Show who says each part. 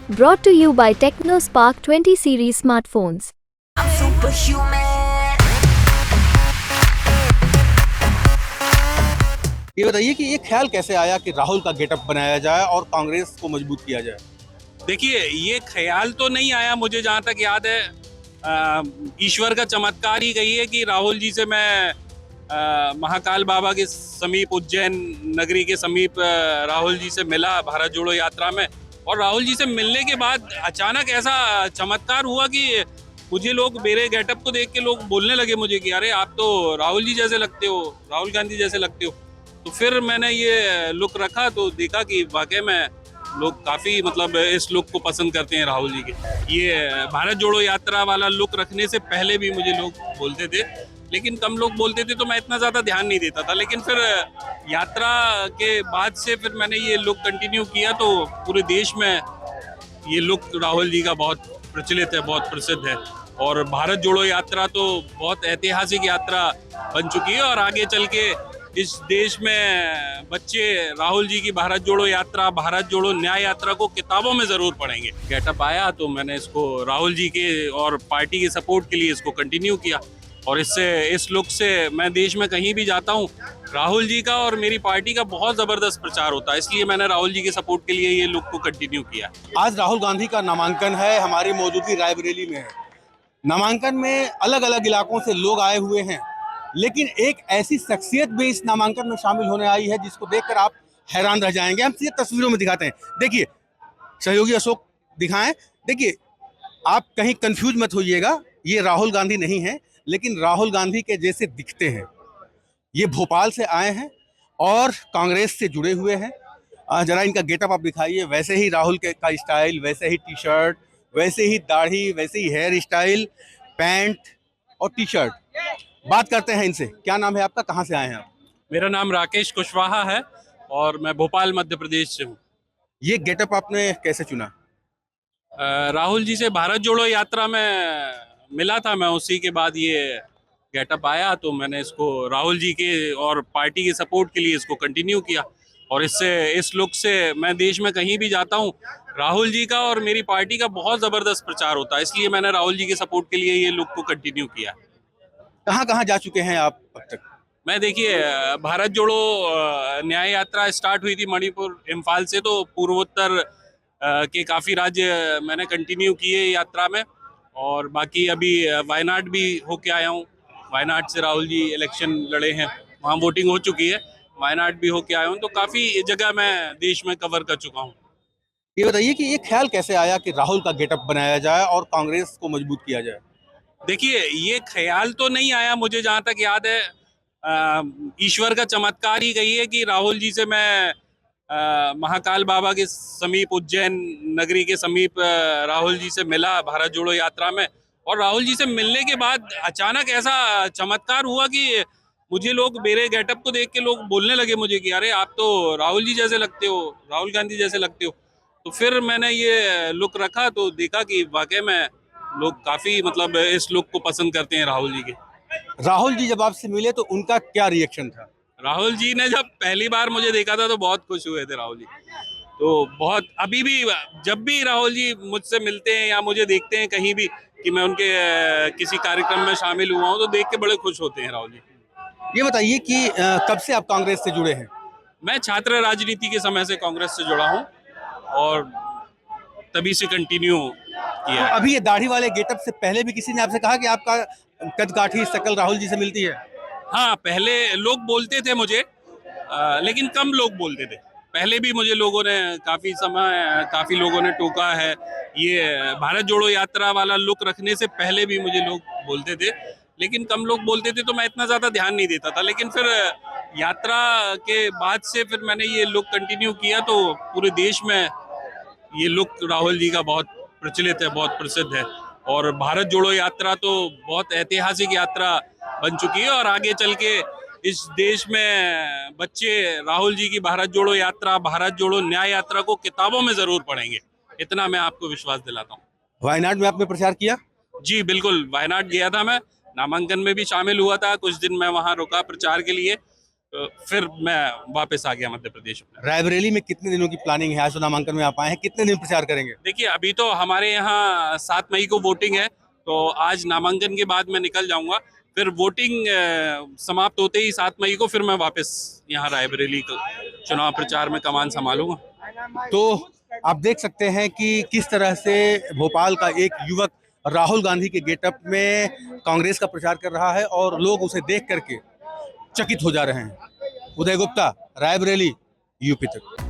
Speaker 1: Brought to you by TechnoSpark 20 series smartphones.
Speaker 2: I'm superhuman.
Speaker 3: ये बताइए कि ये ख्याल कैसे आया कि राहुल का गेटअप बनाया जाए और कांग्रेस को मजबूत किया जाए।
Speaker 4: देखिए, ये ख्याल तो नहीं आया मुझे, जहाँ तक याद है ईश्वर का चमत्कार ही कही है कि राहुल जी से मैं महाकाल बाबा के समीप, उज्जैन नगरी के समीप राहुल जी से मिला भारत जोड़ो यात्रा में। और राहुल जी से मिलने के बाद अचानक ऐसा चमत्कार हुआ कि मुझे लोग, मेरे गेटअप को देख के लोग बोलने लगे मुझे कि अरे आप तो राहुल जी जैसे लगते हो, राहुल गांधी जैसे लगते हो। तो फिर मैंने ये लुक रखा तो देखा कि वाकई में लोग काफ़ी मतलब इस लुक को पसंद करते हैं राहुल जी के। ये भारत जोड़ो यात्रा वाला लुक रखने से पहले भी मुझे लोग बोलते थे, लेकिन कम लोग बोलते थे तो मैं इतना ज़्यादा ध्यान नहीं देता था। लेकिन फिर यात्रा के बाद से फिर मैंने ये लुक कंटिन्यू किया तो पूरे देश में ये लुक राहुल जी का बहुत प्रचलित है, बहुत प्रसिद्ध है। और भारत जोड़ो यात्रा तो बहुत ऐतिहासिक यात्रा बन चुकी है और आगे चल के इस देश में बच्चे राहुल जी की भारत जोड़ो यात्रा, भारत जोड़ो न्याय यात्रा को किताबों में जरूर पढ़ेंगे। गेटअप आया तो मैंने इसको राहुल जी के और पार्टी के सपोर्ट के लिए इसको कंटिन्यू किया और इस लुक से मैं देश में कहीं भी जाता हूँ, राहुल जी का और मेरी पार्टी का बहुत जबरदस्त प्रचार होता है, इसलिए मैंने राहुल जी के सपोर्ट के लिए ये लुक को कंटिन्यू किया।
Speaker 3: आज राहुल गांधी का नामांकन है, हमारी मौजूदगी रायबरेली में है। नामांकन में अलग अलग इलाकों से लोग आए हुए हैं, लेकिन एक ऐसी शख्सियत भी इस नामांकन में शामिल होने आई है जिसको देखकर आप हैरान रह जाएंगे। हम सीधे तस्वीरों में दिखाते हैं। देखिए, सहयोगी अशोक दिखाएं। देखिए, आप कहीं कंफ्यूज मत होइएगा, ये राहुल गांधी नहीं है, लेकिन राहुल गांधी के जैसे दिखते हैं। ये भोपाल से आए हैं और कांग्रेस से जुड़े हुए हैं। जरा इनका गेटअप आप दिखाइए। वैसे ही राहुल के का स्टाइल, वैसे ही टी शर्ट, वैसे ही दाढ़ी, वैसे ही हेयर स्टाइल, पैंट और टी शर्ट। बात करते हैं इनसे। क्या नाम है आपका, कहाँ से आए हैं आप?
Speaker 4: मेरा नाम राकेश कुशवाहा है और मैं भोपाल मध्य प्रदेश से हूँ।
Speaker 3: ये गेटअप आपने कैसे चुना?
Speaker 4: राहुल जी से भारत जोड़ो यात्रा में मिला था मैं, उसी के बाद ये गेटअप आया तो मैंने इसको राहुल जी के और पार्टी के सपोर्ट के लिए इसको कंटिन्यू किया। और इस लुक से मैं देश में कहीं भी जाता हूँ, राहुल जी का और मेरी पार्टी का बहुत ज़बरदस्त प्रचार होता है, इसलिए मैंने राहुल जी के सपोर्ट के लिए ये लुक को कंटिन्यू किया।
Speaker 3: कहाँ कहाँ जा चुके हैं आप अब तक?
Speaker 4: मैं देखिए, भारत जोड़ो न्याय यात्रा स्टार्ट हुई थी मणिपुर, इम्फाल से, तो पूर्वोत्तर के काफ़ी राज्य मैंने कंटिन्यू किए यात्रा में। और बाकी अभी वायनाड भी होके आया हूँ। वायनाड से राहुल जी इलेक्शन लड़े हैं, वहाँ वोटिंग हो चुकी है। वायनाड भी होके आया हूँ, तो काफ़ी जगह मैं देश में कवर कर चुका हूँ।
Speaker 3: ये बताइए कि ये ख्याल कैसे आया कि राहुल का गेटअप बनाया जाए और कांग्रेस को मजबूत किया जाए।
Speaker 4: देखिए, ये ख्याल तो नहीं आया मुझे, जहाँ तक याद है ईश्वर का चमत्कार ही कही है कि राहुल जी से मैं महाकाल बाबा के समीप, उज्जैन नगरी के समीप राहुल जी से मिला भारत जोड़ो यात्रा में। और राहुल जी से मिलने के बाद अचानक ऐसा चमत्कार हुआ कि मुझे लोग, मेरे गेटअप को देख के लोग बोलने लगे मुझे कि अरे आप तो राहुल जी जैसे लगते हो, राहुल गांधी जैसे लगते हो। तो फिर मैंने ये लुक रखा तो देखा कि वाकई में लोग काफ़ी मतलब इस लुक को पसंद करते हैं राहुल जी के।
Speaker 3: राहुल जी जब आपसे मिले तो उनका क्या रिएक्शन था?
Speaker 4: राहुल जी ने जब पहली बार मुझे देखा था तो बहुत खुश हुए थे राहुल जी। तो बहुत, अभी भी जब भी राहुल जी मुझसे मिलते हैं या मुझे देखते हैं कहीं भी कि मैं उनके किसी कार्यक्रम में शामिल हुआ हूँ, तो देख के बड़े खुश होते हैं राहुल जी।
Speaker 3: ये बताइए कि कब से आप कांग्रेस से जुड़े हैं?
Speaker 4: मैं छात्र राजनीति के समय से कांग्रेस से जुड़ा हूँ और तभी से कंटिन्यू किया है।
Speaker 3: अभी ये दाढ़ी वाले गेटअप से पहले भी किसी ने आपसे कहा कि आपका कद-काठी शक्ल राहुल जी से मिलती है?
Speaker 4: हाँ, पहले लोग बोलते थे मुझे, लेकिन कम लोग बोलते थे। पहले भी मुझे लोगों ने काफ़ी लोगों ने टोका है। ये भारत जोड़ो यात्रा वाला लुक रखने से पहले भी मुझे लोग बोलते थे, लेकिन कम लोग बोलते थे तो मैं इतना ज़्यादा ध्यान नहीं देता था। लेकिन फिर यात्रा के बाद से फिर मैंने ये लुक कंटिन्यू किया तो पूरे देश में ये लुक राहुल जी का बहुत प्रचलित है, बहुत प्रसिद्ध है। और भारत जोड़ो यात्रा तो बहुत ऐतिहासिक यात्रा बन चुकी है और आगे चल के इस देश में बच्चे राहुल जी की भारत जोड़ो यात्रा, भारत जोड़ो न्याय यात्रा को किताबों में जरूर पढ़ेंगे, इतना मैं आपको विश्वास दिलाता हूँ।
Speaker 3: वायनाड में आपने प्रचार किया?
Speaker 4: जी बिल्कुल, वायनाड गया था मैं, नामांकन में भी शामिल हुआ था। कुछ दिन मैं वहाँ रुका प्रचार के लिए फिर मैं वापस आ गया मध्य प्रदेश में।
Speaker 3: रायबरेली में कितने दिनों की प्लानिंग है? आज तो नामांकन में आप आए हैं, कितने दिन प्रचार करेंगे?
Speaker 4: देखिए अभी तो हमारे यहाँ 7 मई को वोटिंग है, तो आज नामांकन के बाद मैं निकल जाऊंगा, फिर वोटिंग समाप्त होते ही 7 मई को फिर मैं वापस यहाँ रायबरेली को चुनाव प्रचार में कमान संभालूंगा।
Speaker 3: तो आप देख सकते हैं कि किस तरह से भोपाल का एक युवक राहुल गांधी के गेटअप में कांग्रेस का प्रचार कर रहा है और लोग उसे देख करके चकित हो जा रहे हैं। उदय गुप्ता, रायबरेली, यूपी तक।